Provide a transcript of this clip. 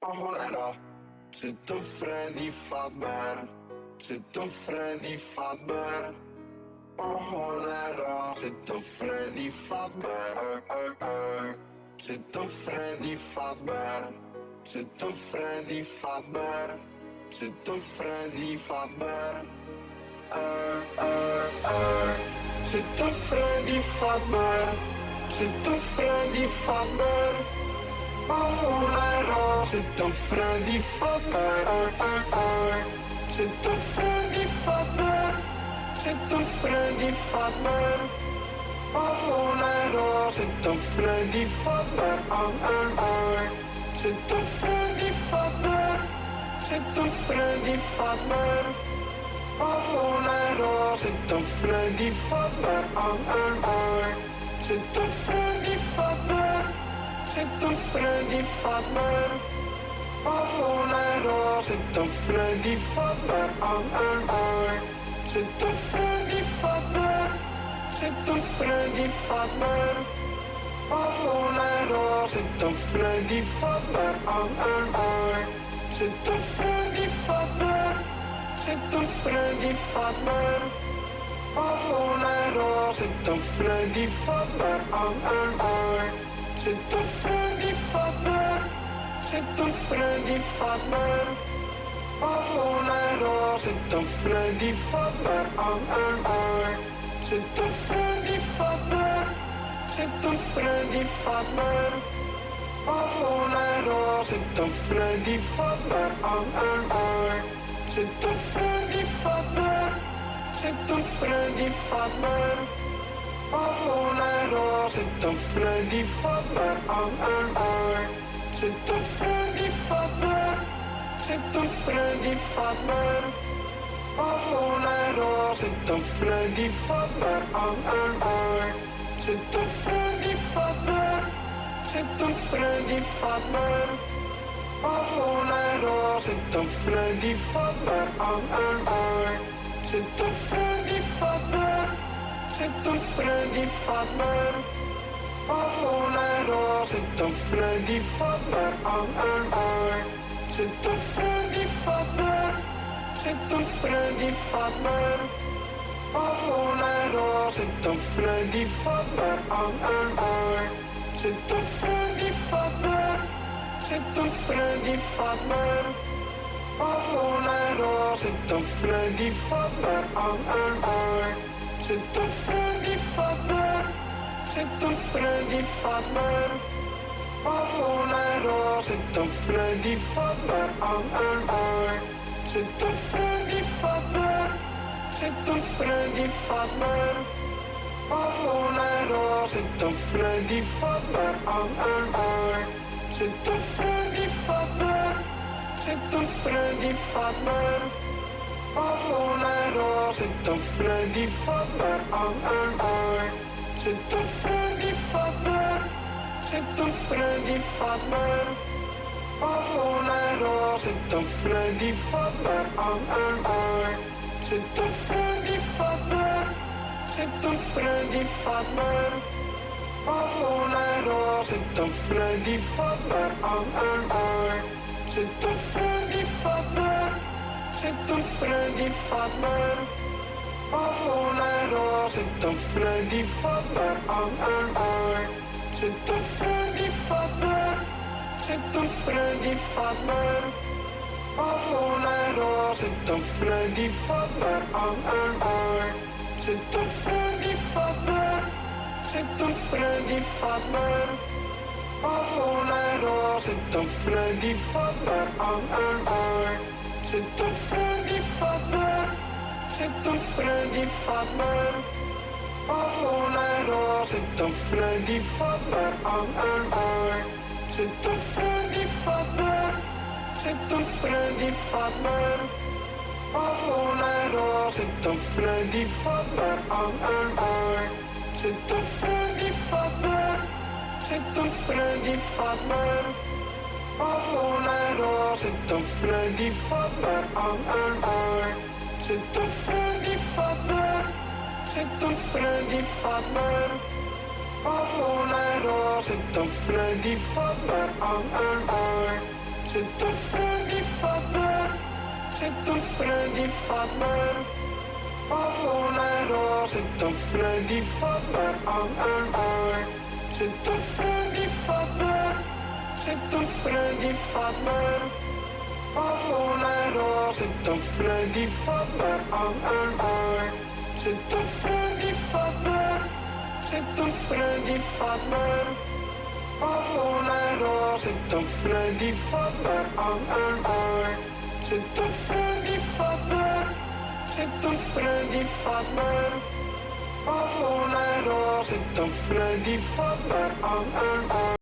O cholera, czy to Freddy Fazbear? Czy to Freddy Fazbear? O cholera, czy to Freddy Fazbear? Czy to Freddy Fazbear? Czy to Freddy Fazbear? Czy to Freddy Fazbear? Czy to Freddy Fazbear? Czy to Freddy Fazbear? O cholera, czy to Freddy Fazbear? Czy to Freddy Fazbear? Czy to Freddy Fazbear? O cholera, czy to Freddy Fazbear? Czy to Freddy Fazbear? Czy to Freddy Fazbear? O cholera, czy to Freddy Fazbear? Czy to Freddy Fazbear? Czy to Freddy Fazbear? O cholera, czy to Freddy Fazbear? Czy to Freddy Fazbear? Czy to Freddy Fazbear? O cholera, czy to Freddy Fazbear? Czy to Freddy Fazbear? Czy to Freddy Fazbear? O cholera, czy to Freddy Fazbear? Czy to Freddy Fazbear? Czy to Freddy Fazbear? O cholera, czy to Freddy Fazbear? Czy to Freddy Fazbear? Czy to Freddy Fazbear? O cholera, czy to Freddy Fazbear? Czy to Freddy Fazbear? Czy to Freddy Fazbear? O cholera, czy to Freddy Fazbear? Czy to Freddy Fazbear? Czy to Freddy Fazbear? O cholera, czy to Freddy Fazbear? Czy to Freddy Fazbear? Czy to Freddy Fazbear? O cholera, czy to Freddy Fazbear? Czy to Freddy Fazbear? Czy to Freddy Fazbear? O cholera, czy to Freddy Fazbear? Czy to Freddy Fazbear? Czy to Freddy Fazbear? O cholera, czy to Freddy Fazbear? Czy to Freddy Fazbear? Czy to Freddy Fazbear? O cholera, czy to Freddy Fazbear? Czy to Freddy Fazbear? Czy to Freddy Fazbear? O cholera, czy to Freddy Fazbear? Czy to Freddy Fazbear? Czy to Freddy Fazbear? O cholera, czy to Freddy Fazbear? Czy to Freddy Fazbear? Czy to Freddy Fazbear? O cholera, czy to Freddy Fazbear? Czy to Freddy Fazbear? Czy to Freddy Fazbear? O cholera, czy to Freddy Fazbear? Czy to Freddy Fazbear? Czy to Freddy Fazbear? O cholera, czy to Freddy Fazbear? Czy to Freddy Fazbear? Czy to Freddy Fazbear? O cholera, czy to Freddy Fazbear? Czy to Freddy Fazbear? Czy to Freddy Fazbear? O cholera, czy to Freddy Fazbear? Czy to Freddy Fazbear? Czy to Freddy Fazbear? O cholera, czy to Freddy Fazbear? Czy to Freddy Fazbear? Czy to Freddy Fazbear? O cholera, czy to Freddy Fazbear? Czy to Freddy Fazbear? Czy to Freddy Fazbear? O cholera, czy to Freddy Fazbear? Czy to Freddy Fazbear? Czy to Freddy Fazbear? O cholera, czy to Freddy Fazbear? Czy to Freddy Fazbear? Czy to Freddy Fazbear? O cholera, czy to Freddy Fazbear? Czy to Freddy Fazbear? Czy to Freddy Fazbear? O cholero, czy to Freddy Fazbear? Czy to Freddy Fazbear? Czy to Freddy Fazbear? O cholero, czy to Freddy Fazbear? Czy to Freddy Fazbear? Czy to Freddy Fazbear? O cholero, czy to Freddy Fazbear? Czy to Freddy Fazbear? Czy to Freddy Fazbear? O cholero, czy to Freddy Fazbear?